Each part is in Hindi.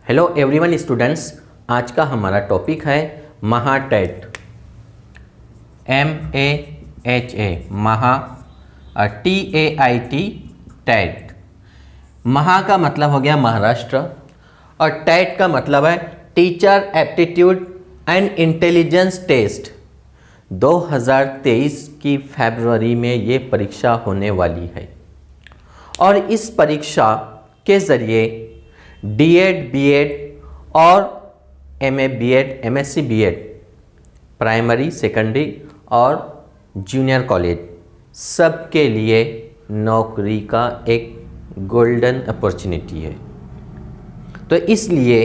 हेलो एवरीवन स्टूडेंट्स, आज का हमारा टॉपिक है महाटेट। MAHA महा और TAIT टेट। महा का मतलब हो गया महाराष्ट्र और टेट का मतलब है teacher aptitude and intelligence test. 2023 की फरवरी में ये परीक्षा होने वाली है और इस परीक्षा के ज़रिए D.Ed, B.Ed और MA B.Ed, MSc B.Ed, primary, secondary और जूनियर कॉलेज सबके लिए नौकरी का एक गोल्डन अपॉर्चुनिटी है। तो इसलिए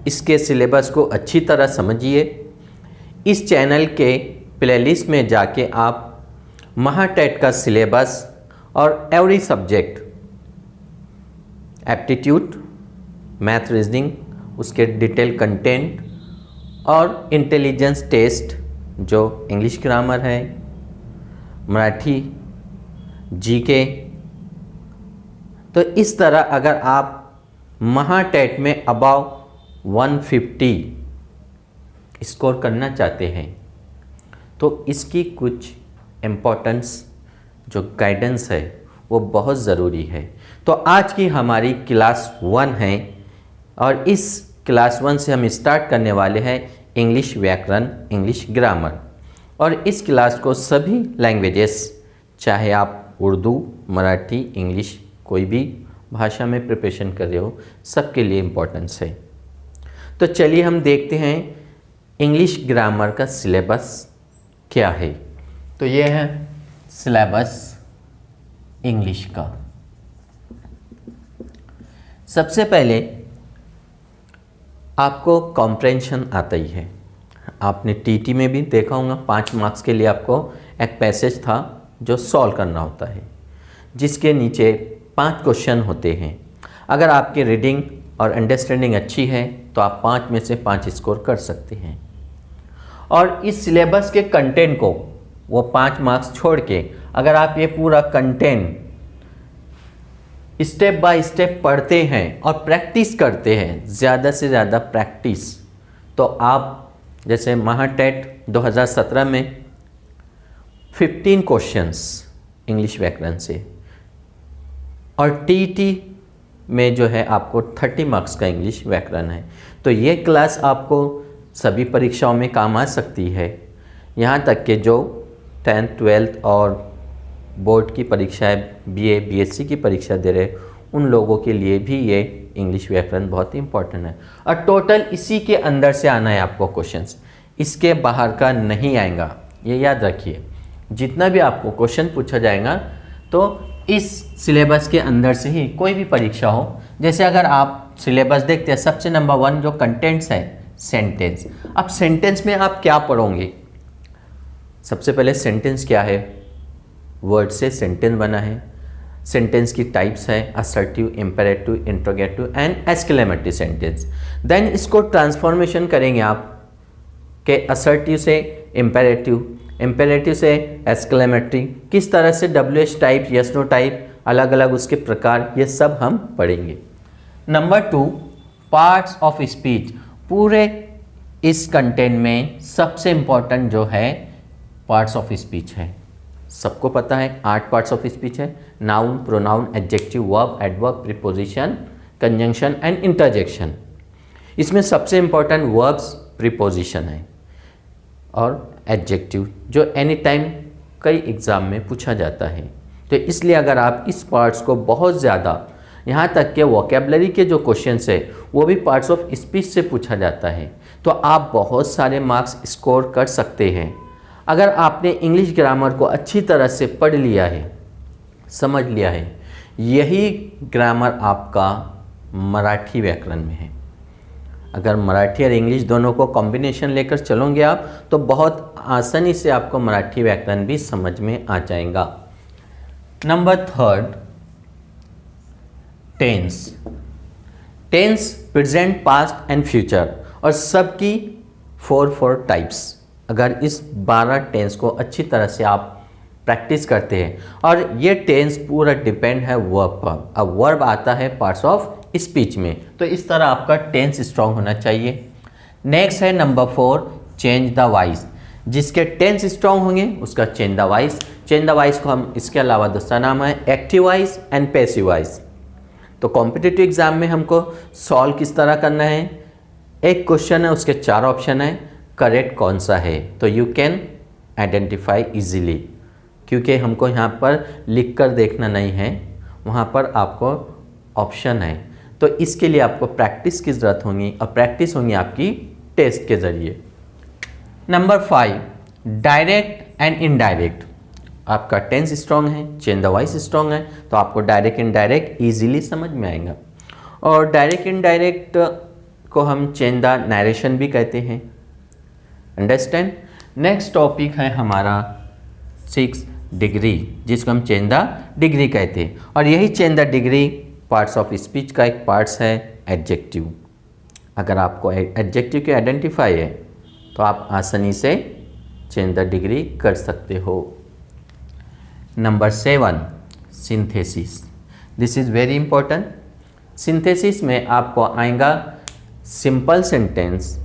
इसके सिलेबस को अच्छी तरह समझिए। इस चैनल के प्लेलिस्ट में जाके आप महाटेट का सिलेबस और every subject, aptitude, math, reasoning, उसके डिटेल कंटेंट और इंटेलिजेंस टेस्ट जो इंग्लिश ग्रामर है, मराठी, जीके। तो इस तरह अगर आप महाटेट में अबाव 150 स्कोर करना चाहते हैं तो इसकी कुछ इम्पोर्टेंस जो गाइडेंस है वो बहुत ज़रूरी है। तो आज की हमारी क्लास 1 है और इस क्लास 1 से हम स्टार्ट करने वाले हैं इंग्लिश व्याकरण, इंग्लिश ग्रामर। और इस क्लास को सभी लैंग्वेजेस, चाहे आप उर्दू, मराठी, इंग्लिश, कोई भी भाषा में प्रिपरेशन कर रहे हो, सबके लिए इम्पोर्टेंस है। तो चलिए हम देखते हैं इंग्लिश ग्रामर का सिलेबस क्या है। तो ये है सिलेबस इंग्लिश का। सबसे पहले आपको कॉम्प्रेंशन आता ही है। आपने टीटी में भी देखा होगा, 5 मार्क्स के लिए आपको एक पैसेज था जो सॉल्व करना होता है, जिसके नीचे 5 क्वेश्चन होते हैं। अगर आपकी रीडिंग और अंडरस्टैंडिंग अच्छी है तो आप 5 में से 5 स्कोर कर सकते हैं। और इस सिलेबस के कंटेंट को, वो 5 मार्क्स छोड़ के, अगर आप ये पूरा कंटेंट स्टेप बाय स्टेप पढ़ते हैं और प्रैक्टिस करते हैं, ज़्यादा से ज़्यादा प्रैक्टिस, तो आप जैसे महाटेट 2017 में 15 क्वेश्चंस इंग्लिश व्याकरण से और टीटी में जो है आपको 30 मार्क्स का इंग्लिश व्याकरण है। तो ये क्लास आपको सभी परीक्षाओं में काम आ सकती है। यहाँ तक कि जो 10th, 12th और बोर्ड की परीक्षाएं, BA, BSc की परीक्षा दे रहे, उन लोगों के लिए भी ये इंग्लिश व्याकरण बहुत ही इंपॉर्टेंट है। और टोटल इसी के अंदर से आना है आपको क्वेश्चंस, इसके बाहर का नहीं आएगा, ये याद रखिए। जितना भी आपको क्वेश्चन पूछा जाएगा तो इस सिलेबस के अंदर से ही कोई भी परीक्षा हो। जैसे अगर आप सिलेबस देखते हैं, सबसे नंबर 1 जो कंटेंट्स है सेंटेंस। अब सेंटेंस में आप क्या पढ़ोगे? सबसे पहले सेंटेंस क्या है, वर्ड से सेंटेंस बना है। सेंटेंस की टाइप्स है assertive, imperative, interrogative and exclamatory sentence. Then इसको ट्रांसफॉर्मेशन करेंगे आप के असर्टिव से इंपेरेटिव, इंपेरेटिव से एक्सक्लेमेटरी, किस तरह से WH type, yes no type, अलग अलग उसके प्रकार, ये सब हम पढ़ेंगे। Number 2 parts of speech. पूरे इस कंटेंट में सबसे इंपॉर्टेंट जो है पार्ट्स ऑफ स्पीच है। सबको पता है 8 पार्ट्स ऑफ स्पीच है, noun, pronoun, adjective, verb, adverb, preposition, conjunction and interjection. इसमें सबसे इंपॉर्टेंट वर्ब्स, प्रीपोजिशन है और एडजेक्टिव, जो एनी टाइम कई एग्ज़ाम में पूछा जाता है। तो इसलिए अगर आप इस पार्ट्स को बहुत ज़्यादा, यहाँ तक के वोकेबलरी के जो क्वेश्चंस है वो भी पार्ट्स ऑफ स्पीच से पूछा जाता है, तो आप बहुत सारे मार्क्स स्कोर कर सकते हैं। अगर आपने इंग्लिश ग्रामर को अच्छी तरह से पढ़ लिया है, समझ लिया है, यही ग्रामर आपका मराठी व्याकरण में है। अगर मराठी और इंग्लिश दोनों को कॉम्बिनेशन लेकर चलोगे आप तो बहुत आसानी से आपको मराठी व्याकरण भी समझ में आ जाएगा। Number 3 tense. Tense present, past and future, और सबकी 4 टाइप्स। अगर इस 12 टेंस को अच्छी तरह से आप प्रैक्टिस करते हैं, और ये टेंस पूरा डिपेंड है वर्ब पर। अब वर्ब आता है पार्ट्स ऑफ स्पीच में। तो इस तरह आपका टेंस स्ट्रांग होना चाहिए। नेक्स्ट है नंबर 4, चेंज द वॉइस। जिसके टेंस स्ट्रांग होंगे उसका change the voice. Change the voice को हम इसके अलावा दूसरा नाम है active voice and passive voice. तो कॉम्पिटिटिव एग्जाम में हमको सॉल्व किस तरह करना है, एक क्वेश्चन है उसके 4 ऑप्शन है, करेक्ट कौन सा है, तो यू कैन आइडेंटिफाई इजीली, क्योंकि हमको यहाँ पर लिख कर देखना नहीं है, वहाँ पर आपको ऑप्शन है। तो इसके लिए आपको प्रैक्टिस की ज़रूरत होगी और प्रैक्टिस होगी आपकी टेस्ट के ज़रिए। Number 5, direct and indirect. आपका टेंस स्ट्रॉन्ग है, चेंज द वॉइस स्ट्रॉन्ग है, तो आपको डायरेक्ट इनडायरेक्ट ईजिली समझ में आएगा। और डायरेक्ट इनडायरेक्ट को हम चेंज द नरेशन भी कहते हैं। अंडरस्टैंड। नेक्स्ट टॉपिक है हमारा 6 डिग्री, जिसको हम चेंज द डिग्री कहते हैं। और यही change the degree parts of speech का एक पार्ट्स है एडजेक्टिव। अगर आपको एडजेक्टिव के आइडेंटिफाई है तो आप आसानी से चेंज द डिग्री कर सकते हो। Number 7, synthesis. This is very important. Synthesis में आपको आएगा simple sentence,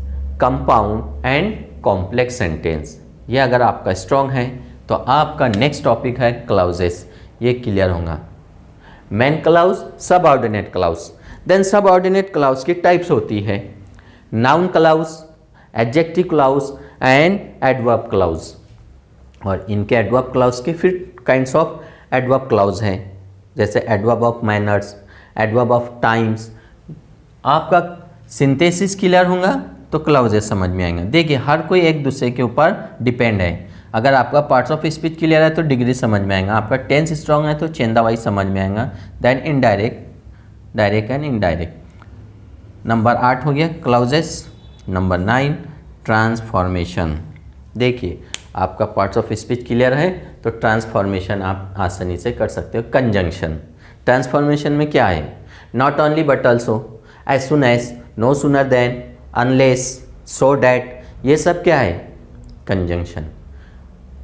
compound and complex sentence. ये अगर आपका स्ट्रॉन्ग है तो आपका नेक्स्ट टॉपिक है क्लाउजेस, ये क्लियर होगा। Main clause, subordinate clause. Then subordinate clause की टाइप्स होती है, noun clause, adjective clause and adverb clause. और इनके एडवर्ब क्लाउज के फिर काइंड्स ऑफ एडवर्ब क्लाउज हैं, जैसे adverb of manners, adverb of times. आपका सिंथेसिस क्लियर होगा तो क्लाउजेस समझ में आएंगे। देखिए हर कोई एक दूसरे के ऊपर डिपेंड है। अगर आपका पार्ट्स ऑफ स्पीच क्लियर है तो डिग्री समझ में आएगा, आपका टेंस स्ट्रॉन्ग है तो चेंज द वॉइस समझ में आएगा। Then indirect, direct and indirect. Number 8 हो गया क्लाउजेस। Number 9, transformation. देखिए आपका पार्ट्स ऑफ स्पीच क्लियर है तो ट्रांसफॉर्मेशन आप आसानी से कर सकते हो। कंजंक्शन, ट्रांसफॉर्मेशन में क्या है, not only but also, as soon as, no sooner than, unless, so that, ये सब क्या है, कंजंक्शन।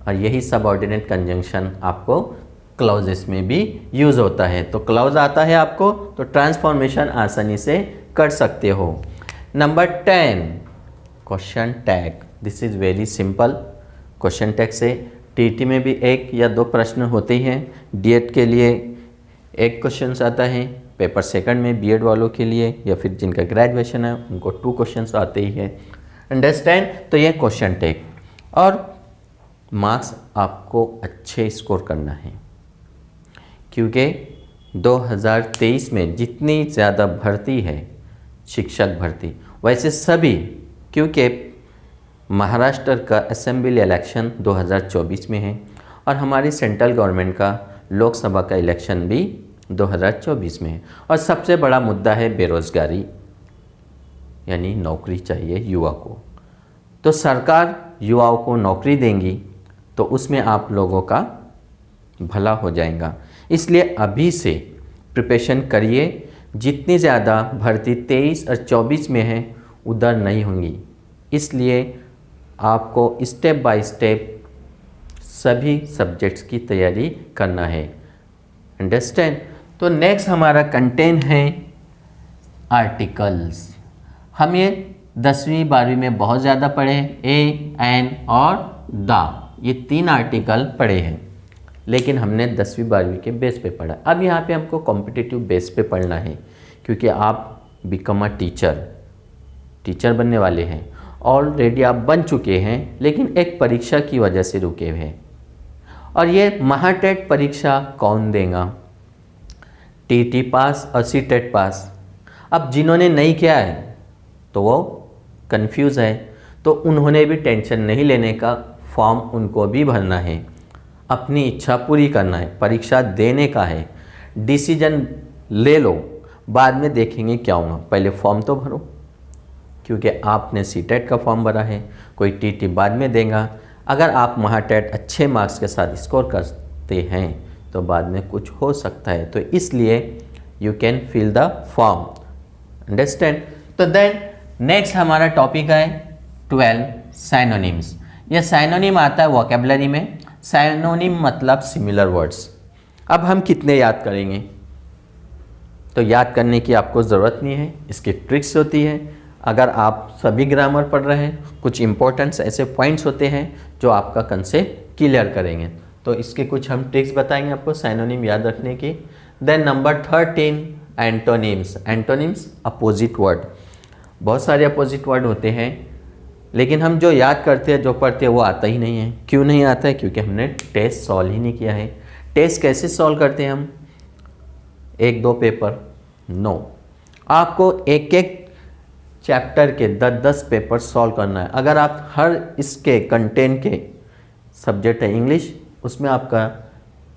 और यही सबऑर्डिनेट कंजंक्शन आपको क्लाउजेस में भी यूज़ होता है। तो क्लाउज आता है आपको तो ट्रांसफॉर्मेशन आसानी से कर सकते हो। Number 10, question tag. This is very simple. Question tag से टीटी में भी 1 या 2 प्रश्न होते हैं, डीएड के लिए 1 क्वेश्चन आता है, पेपर सेकंड में बीएड वालों के लिए या फिर जिनका ग्रेजुएशन है उनको 2 क्वेश्चंस आते ही है। अंडरस्टैंड। तो ये क्वेश्चन टैग, और मार्क्स आपको अच्छे स्कोर करना है, क्योंकि 2023 में जितनी ज़्यादा भर्ती है शिक्षक भर्ती, वैसे सभी, क्योंकि महाराष्ट्र का असेंबली इलेक्शन 2024 में है और हमारी सेंट्रल गवर्नमेंट का लोकसभा का इलेक्शन भी 2024 में है। और सबसे बड़ा मुद्दा है बेरोज़गारी, यानी नौकरी चाहिए युवा को। तो सरकार युवाओं को नौकरी देंगी तो उसमें आप लोगों का भला हो जाएगा। इसलिए अभी से प्रिपरेशन करिए। जितनी ज़्यादा भर्ती 23 और 24 में है उधर नहीं होंगी, इसलिए आपको स्टेप बाय स्टेप सभी सब्जेक्ट्स की तैयारी करना है। अंडरस्टैंड। तो नेक्स्ट हमारा कंटेंट है आर्टिकल्स। हम ये 10वीं 12वीं में बहुत ज़्यादा पढ़े हैं, ए, एन और द, ये 3 आर्टिकल पढ़े हैं, लेकिन हमने 10वीं 12वीं के बेस पे पढ़ा। अब यहाँ पे हमको कॉम्पिटिटिव बेस पे पढ़ना है, क्योंकि आप बिकम अ टीचर बनने वाले हैं। ऑलरेडी आप बन चुके हैं, लेकिन एक परीक्षा की वजह से रुके हुए हैं। और ये महाटेट परीक्षा कौन देगा, टीटी पास और सीटेट पास। अब जिन्होंने नहीं किया है तो वो कंफ्यूज है, तो उन्होंने भी टेंशन नहीं लेने का, फॉर्म उनको भी भरना है, अपनी इच्छा पूरी करना है, परीक्षा देने का है। डिसीजन ले लो, बाद में देखेंगे क्या होगा, पहले फॉर्म तो भरो, क्योंकि आपने सीटेट का फॉर्म भरा है, कोई टीटी बाद में देगा। अगर आप महाटेट अच्छे मार्क्स के साथ स्कोर करते हैं तो बाद में कुछ हो सकता है, तो इसलिए you can fill the form. Understand. तो देन नेक्स्ट हमारा टॉपिक है 12 साइनोनिम्स। यह साइनोनिम आता है वोकेबलरी में। साइनोनिम मतलब सिमिलर वर्ड्स। अब हम कितने याद करेंगे, तो याद करने की आपको ज़रूरत नहीं है, इसकी ट्रिक्स होती है। अगर आप सभी ग्रामर पढ़ रहे हैं, कुछ इंपॉर्टेंट्स ऐसे पॉइंट्स होते हैं जो आपका कंसेप्ट क्लियर करेंगे। तो इसके कुछ हम ट्रिक्स बताएंगे आपको साइनोनिम याद रखने की। Then number 13 antonyms. Antonyms opposite word. बहुत सारे अपोजिट वर्ड होते हैं, लेकिन हम जो याद करते हैं, जो पढ़ते हैं, वो आता ही नहीं है। क्यों नहीं आता है? क्योंकि हमने टेस्ट सॉल्व ही नहीं किया है। टेस्ट कैसे सॉल्व करते हैं हम? 1-2 पेपर? नो, आपको एक एक चैप्टर के 10-10 पेपर सॉल्व करना है। अगर आप हर इसके कंटेंट के, सब्जेक्ट है इंग्लिश, उसमें आपका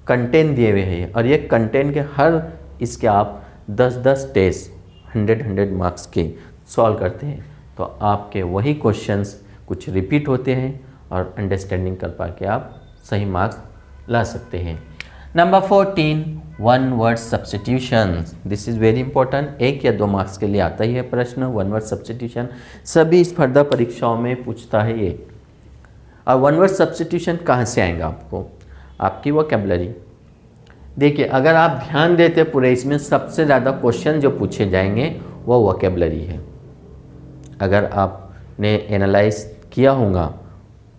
कंटेंट दिए हुए हैं और ये कंटेंट के हर इसके आप 10-10 टेस्ट 100 मार्क्स के सॉल्व करते हैं, तो आपके वही क्वेश्चंस कुछ रिपीट होते हैं और अंडरस्टैंडिंग कर पा के आप सही मार्क्स ला सकते हैं। Number 14 one word substitution. This is very important. 1 या 2 मार्क्स के लिए आता ही है प्रश्न, वन वर्ड सब्स्टिट्यूशन। सभी स्पर्धा परीक्षाओं में पूछता है ये। और वन वर्ड सब्स्टिट्यूशन कहाँ से आएगा आपको? आपकी वोकैबुलरी। देखिए, अगर आप ध्यान देते पूरे, इसमें सबसे ज़्यादा क्वेश्चन जो पूछे जाएंगे वो वोकैबुलरी है। अगर आपने एनालाइज किया होगा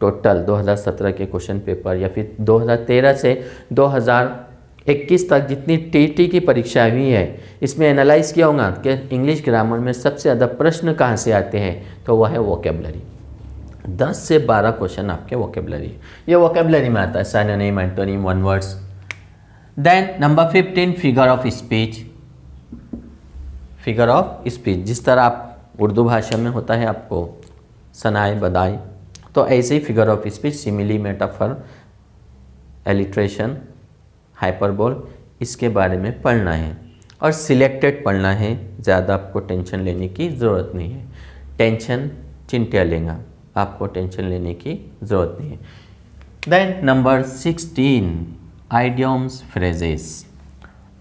टोटल 2017 के क्वेश्चन पेपर या फिर 2013 से 2021 तक जितनी टीटी की परीक्षा हुई है, इसमें एनालाइज किया होगा कि इंग्लिश ग्रामर में सबसे ज़्यादा प्रश्न कहाँ से आते हैं, तो वह है वोकैबुलरी। 10 से 12 क्वेश्चन आपके वोकैबुलरी, ये वोकैबुलरी में आता है, synonym, antonym, one words. Then number 15 figure of speech. Figure of speech जिस तरह आप उर्दू भाषा में होता है आपको सनाए बदाई, तो ऐसे ही figure of speech, simile, metaphor, alliteration, hyperbole, इसके बारे में पढ़ना है और सिलेक्टेड पढ़ना है। ज़्यादा आपको टेंशन लेने की ज़रूरत नहीं है। टेंशन चिंटिया लेगा, आपको टेंशन लेने की ज़रूरत नहीं है। Then number 16 idioms, phrases.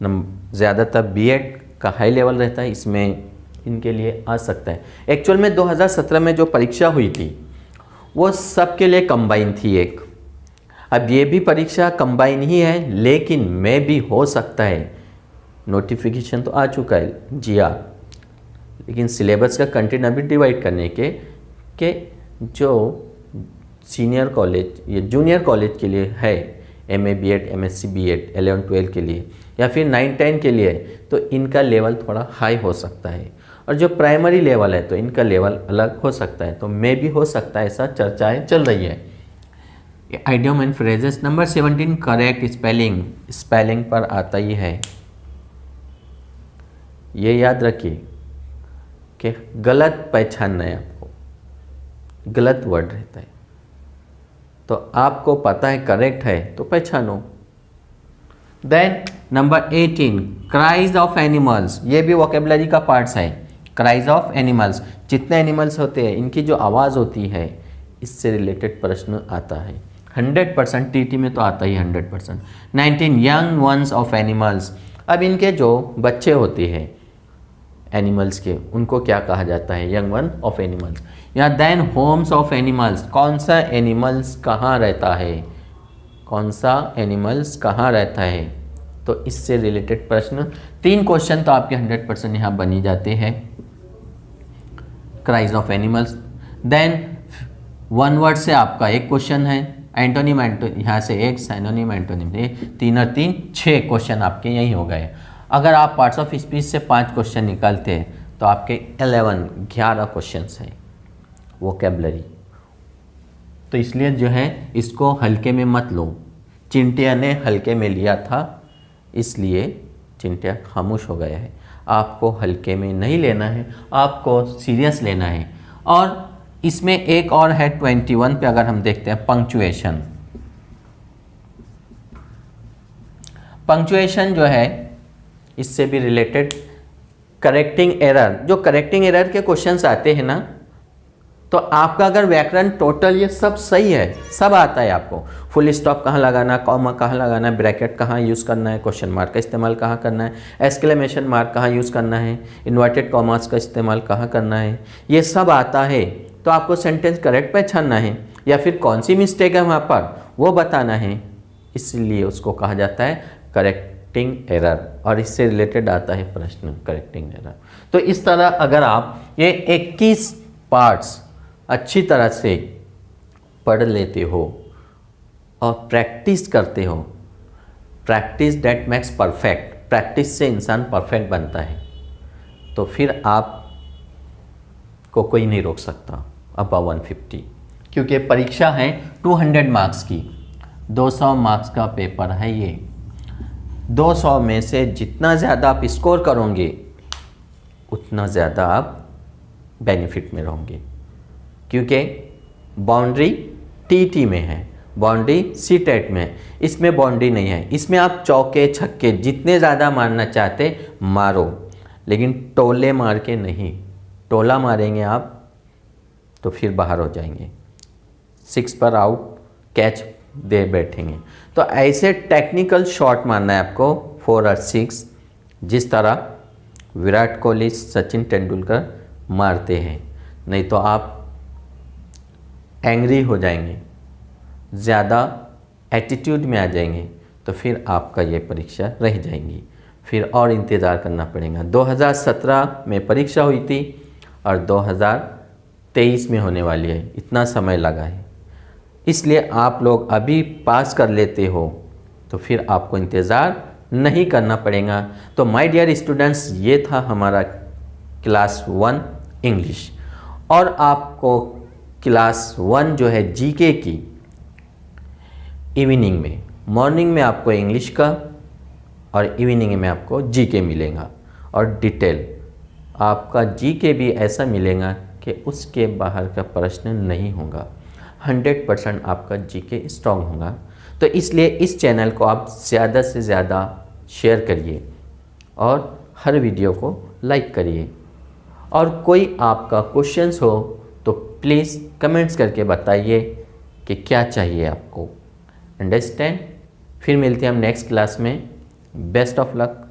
ज़्यादातर बीएड का हाई लेवल रहता है, इसमें इनके लिए आ सकता है। एक्चुअल में 2017 में जो परीक्षा हुई थी वो सबके लिए कंबाइन थी एक। अब ये भी परीक्षा कंबाइन ही है, लेकिन में भी हो सकता है। नोटिफिकेशन तो आ चुका है GR, लेकिन सिलेबस का कंटेंट अभी डिवाइड करने के जो सीनियर कॉलेज या जूनियर कॉलेज के लिए है, MA BEd, MSc BEd 11-12 के लिए या फिर 9-10 के लिए, तो इनका लेवल थोड़ा हाई हो सकता है। और जो प्राइमरी लेवल है तो इनका लेवल अलग हो सकता है, तो मे भी हो सकता है, ऐसा चर्चाएं चल रही है। Idiom and phrases. Number 17 correct spelling. Spelling पर आता ही है। ये याद रखिए कि गलत पहचानना है आपको, गलत वर्ड रहता है तो आपको पता है करेक्ट है तो पहचानो। Then number 18 cries of animals. ये भी वोकैबुलरी का पार्ट्स है। क्राइज ऑफ एनिमल्स, जितने एनिमल्स होते हैं इनकी जो आवाज़ होती है, इससे रिलेटेड प्रश्न आता है 100%। टीटी में तो आता ही 100%। 19 यंग वंस ऑफ एनिमल्स। अब इनके जो बच्चे होते हैं एनिमल्स के, उनको क्या कहा जाता है? Young one of animals. या देन होम्स ऑफ एनिमल्स। कौन सा एनिमल्स कहाँ रहता है, कौन सा एनिमल्स कहाँ रहता है, तो इससे रिलेटेड प्रश्न 3 क्वेश्चन तो आपके 100% यहाँ बनी जाते हैं। Cries of animals. Then one word से आपका 1 क्वेश्चन है। एंटोनिम, यहाँ से 1, सिनोनिम, एंटोनिम, 3 और 3 6 क्वेश्चन आपके यही हो गए। अगर आप पार्ट्स ऑफ स्पीच से 5 क्वेश्चन निकालते हैं तो आपके 11 क्वेश्चन हैं वोकैबुलरी। तो इसलिए जो है इसको हल्के में मत लो। चिंटिया ने हल्के में लिया था, इसलिए चिंटिया खामोश हो गया है। आपको हल्के में नहीं लेना है, आपको सीरियस लेना है। और इसमें एक और है 21 पे अगर हम देखते हैं पंक्चुएशन। पंक्चुएशन जो है इससे भी रिलेटेड करेक्टिंग एरर। जो करेक्टिंग एरर के क्वेश्चंस आते हैं ना, तो आपका अगर व्याकरण टोटल ये सब सही है, सब आता है आपको, फुल स्टॉप कहाँ लगाना, कॉमा कहाँ लगाना, ब्रैकेट कहाँ यूज़ करना है, क्वेश्चन मार्क का इस्तेमाल कहाँ करना है, एक्सक्लेमेशन मार्क कहाँ यूज़ करना है, इन्वर्टेड कॉमास का इस्तेमाल कहाँ करना है, ये सब आता है। तो आपको सेंटेंस करेक्ट पहचानना है या फिर कौन सी मिस्टेक है वहाँ पर वो बताना है, इसलिए उसको कहा जाता है करेक्ट करेक्टिंग एरर, और इससे रिलेटेड आता है प्रश्न करेक्टिंग एरर। तो इस तरह अगर आप ये 21 पार्ट्स अच्छी तरह से पढ़ लेते हो और प्रैक्टिस करते हो, practice that makes perfect, practice से इंसान परफेक्ट बनता है, तो फिर आप को कोई नहीं रोक सकता अबव 150, क्योंकि परीक्षा है 200 मार्क्स की, 200 मार्क्स का पेपर है ये। 200 में से जितना ज़्यादा आप स्कोर करोगे उतना ज़्यादा आप बेनिफिट में रहोगे, क्योंकि बाउंड्री टीटी में है, बाउंड्री सीटेट में है, इसमें बाउंड्री नहीं है। इसमें आप चौके छक्के जितने ज़्यादा मारना चाहते मारो, लेकिन टोले मार के नहीं। टोला मारेंगे आप तो फिर बाहर हो जाएंगे, 6 पर आउट कैच दे बैठेंगे। तो ऐसे टेक्निकल शॉट मारना है आपको 4 और 6, जिस तरह विराट कोहली सचिन तेंदुलकर मारते हैं, नहीं तो आप एंग्री हो जाएंगे, ज़्यादा एटीट्यूड में आ जाएंगे, तो फिर आपका ये परीक्षा रह जाएंगी, फिर और इंतज़ार करना पड़ेगा। 2017 में परीक्षा हुई थी और 2023 में होने वाली है, इतना समय लगा है। इसलिए आप लोग अभी पास कर लेते हो तो फिर आपको इंतज़ार नहीं करना पड़ेगा। तो माय डियर स्टूडेंट्स, ये था हमारा क्लास 1 इंग्लिश, और आपको क्लास 1 जो है जीके की इवनिंग में, मॉर्निंग में आपको इंग्लिश का और इवनिंग में आपको जीके मिलेगा, और डिटेल आपका जीके भी ऐसा मिलेगा कि उसके बाहर का प्रश्न नहीं होगा, 100% आपका जीके स्ट्रॉन्ग होगा। तो इसलिए इस चैनल को आप ज़्यादा से ज़्यादा शेयर करिए और हर वीडियो को लाइक करिए, और कोई आपका क्वेश्चंस हो तो प्लीज़ कमेंट्स करके बताइए कि क्या चाहिए आपको। अंडरस्टैंड? फिर मिलते हैं हम नेक्स्ट क्लास में। Best of luck.